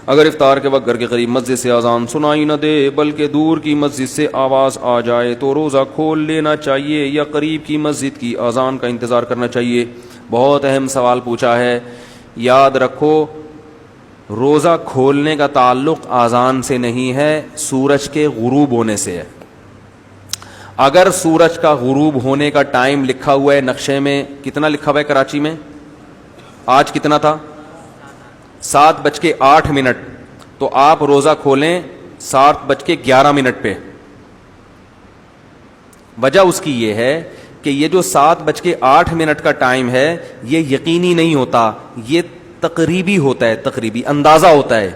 اگر افطار کے وقت گھر کے قریب مسجد سے اذان سنائی نہ دے بلکہ دور کی مسجد سے آواز آ جائے تو روزہ کھول لینا چاہیے یا قریب کی مسجد کی اذان کا انتظار کرنا چاہیے؟ بہت اہم سوال پوچھا ہے. یاد رکھو روزہ کھولنے کا تعلق اذان سے نہیں ہے, سورج کے غروب ہونے سے ہے. اگر سورج کا غروب ہونے کا ٹائم لکھا ہوا ہے نقشے میں, کتنا لکھا ہوا ہے کراچی میں, آج کتنا تھا 7:08, تو آپ روزہ کھولیں 7:11 پہ. وجہ اس کی یہ ہے کہ یہ جو 7:08 کا ٹائم ہے یہ یقینی نہیں ہوتا, یہ تقریبی ہوتا ہے, تقریبی اندازہ ہوتا ہے.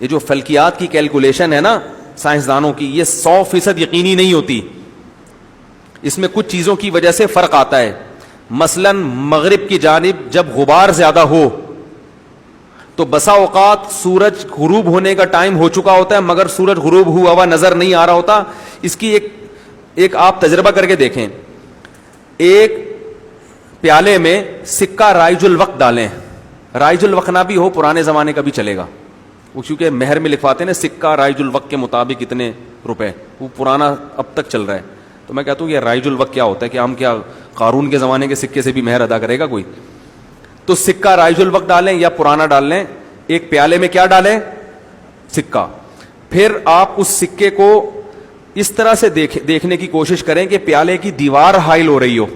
یہ جو فلکیات کی کیلکولیشن ہے نا سائنسدانوں کی, یہ 100% یقینی نہیں ہوتی. اس میں کچھ چیزوں کی وجہ سے فرق آتا ہے. مثلا مغرب کی جانب جب غبار زیادہ ہو تو بسا اوقات سورج غروب ہونے کا ٹائم ہو چکا ہوتا ہے مگر سورج غروب ہوا ہوا نظر نہیں آ رہا ہوتا. اس کی ایک آپ تجربہ کر کے دیکھیں. ایک پیالے میں سکہ رائج الوقت ڈالیں, رائج الوقت نہ بھی ہو پرانے زمانے کا بھی چلے گا, وہ کیونکہ مہر میں لکھواتے ہیں نا سکہ رائج الوقت کے مطابق اتنے روپے, وہ پرانا اب تک چل رہا ہے. تو میں کہتا ہوں یہ رائج الوقت کیا ہوتا ہے کہ ہم کیا قارون کے زمانے کے سکے سے بھی مہر ادا کرے گا کوئی؟ تو سکہ رائج الوقت ڈالیں یا پرانا ڈال لیں, ایک پیالے میں کیا ڈالیں, سکہ. پھر آپ اس سکے کو اس طرح سے دیکھنے کی کوشش کریں کہ پیالے کی دیوار حائل ہو رہی ہو,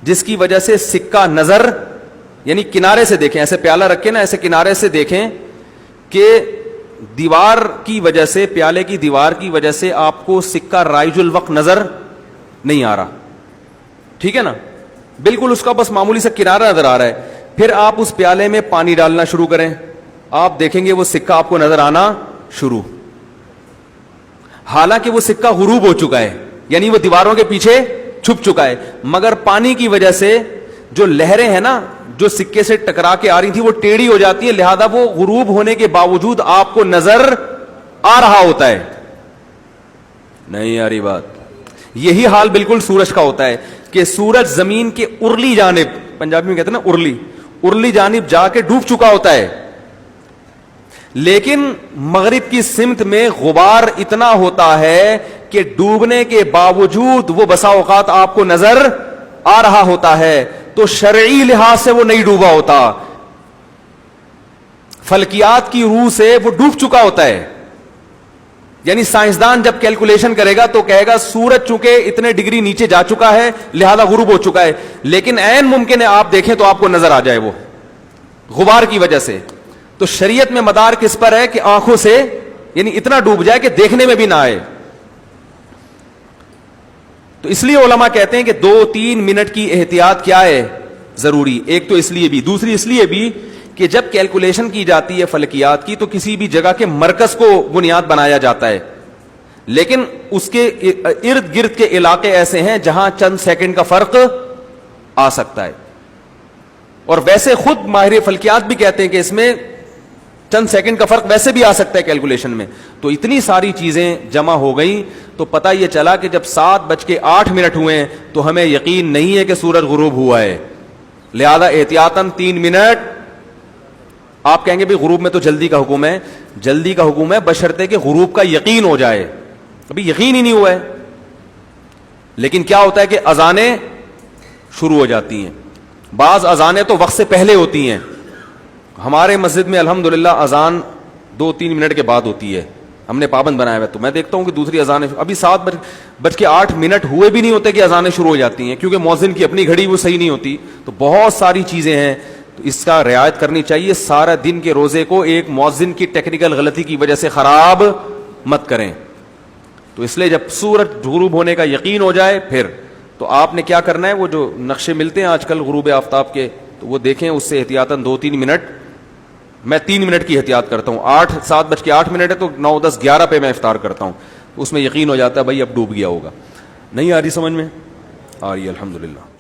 جس کی وجہ سے سکہ نظر, یعنی کنارے سے دیکھیں, ایسے پیالہ رکھے نا ایسے کنارے سے دیکھیں کہ دیوار کی وجہ سے, پیالے کی دیوار کی وجہ سے آپ کو سکہ رائج الوقت نظر نہیں آ رہا, ٹھیک ہے نا, بالکل اس کا بس معمولی سا کنارہ نظر آ رہا ہے. پھر آپ اس پیالے میں پانی ڈالنا شروع کریں, آپ دیکھیں گے وہ سکہ آپ کو نظر آنا شروع, حالانکہ وہ سکہ غروب ہو چکا ہے, یعنی وہ دیواروں کے پیچھے چھپ چکا ہے, مگر پانی کی وجہ سے جو لہریں ہیں نا جو سکے سے ٹکرا کے آ رہی تھی وہ ٹیڑھی ہو جاتی ہے, لہذا وہ غروب ہونے کے باوجود آپ کو نظر آ رہا ہوتا ہے. نہیں آ رہی بات؟ یہی حال بالکل سورج کا ہوتا ہے کہ سورج زمین کے ارلی جانب, پنجابی میں کہتے ہیں نا ارلی جانب جا کے ڈوب چکا ہوتا ہے, لیکن مغرب کی سمت میں غبار اتنا ہوتا ہے کہ ڈوبنے کے باوجود وہ بسا اوقات آپ کو نظر آ رہا ہوتا ہے. تو شرعی لحاظ سے وہ نہیں ڈوبا ہوتا, فلکیات کی روح سے وہ ڈوب چکا ہوتا ہے. یعنی سائنسدان جب کیلکولیشن کرے گا تو کہے گا سورج چونکہ اتنے ڈگری نیچے جا چکا ہے لہذا غروب ہو چکا ہے, لیکن عین ممکن ہے آپ دیکھیں تو آپ کو نظر آ جائے وہ غبار کی وجہ سے. تو شریعت میں مدار کس پر ہے کہ آنکھوں سے, یعنی اتنا ڈوب جائے کہ دیکھنے میں بھی نہ آئے. تو اس لیے علماء کہتے ہیں کہ 2-3 منٹ کی احتیاط کیا ہے ضروری. ایک تو اس لیے بھی, دوسری اس لیے بھی کہ جب کیلکولیشن کی جاتی ہے فلکیات کی تو کسی بھی جگہ کے مرکز کو بنیاد بنایا جاتا ہے, لیکن اس کے ارد گرد کے علاقے ایسے ہیں جہاں چند سیکنڈ کا فرق آ سکتا ہے. اور ویسے خود ماہر فلکیات بھی کہتے ہیں کہ اس میں چند سیکنڈ کا فرق ویسے بھی آ سکتا ہے کیلکولیشن میں. تو اتنی ساری چیزیں جمع ہو گئیں تو پتہ یہ چلا کہ جب 7:08 ہوئے ہیں تو ہمیں یقین نہیں ہے کہ سورج غروب ہوا ہے, لہذا احتیاطاً 3 منٹ. آپ کہیں گے بھی غروب میں تو جلدی کا حکم ہے, جلدی کا حکم ہے بشرطے کہ غروب کا یقین ہو جائے. ابھی یقین ہی نہیں ہوا ہے, لیکن کیا ہوتا ہے کہ اذانیں شروع ہو جاتی ہیں. بعض اذانیں تو وقت سے پہلے ہوتی ہیں. ہمارے مسجد میں الحمدللہ اذان 2-3 منٹ کے بعد ہوتی ہے, ہم نے پابند بنایا ہوا ہے. تو میں دیکھتا ہوں کہ دوسری اذانیں ابھی 7:08 ہوئے بھی نہیں ہوتے کہ اذانیں شروع ہو جاتی ہیں, کیونکہ مؤذن کی اپنی گھڑی وہ صحیح نہیں ہوتی. تو بہت ساری چیزیں ہیں, تو اس کا رعایت کرنی چاہیے. سارا دن کے روزے کو ایک مؤذن کی ٹیکنیکل غلطی کی وجہ سے خراب مت کریں. تو اس لیے جب سورج غروب ہونے کا یقین ہو جائے پھر تو آپ نے کیا کرنا ہے, وہ جو نقشے ملتے ہیں آج کل غروب آفتاب کے تو وہ دیکھیں, اس سے احتیاطاً 2-3 منٹ. میں 3 منٹ کی احتیاط کرتا ہوں. 7:08 ہے تو 9, 10, 11 پہ میں افطار کرتا ہوں. اس میں یقین ہو جاتا ہے بھائی اب ڈوب گیا ہوگا. نہیں آ رہی سمجھ میں؟ آ رہی ہے الحمدللہ.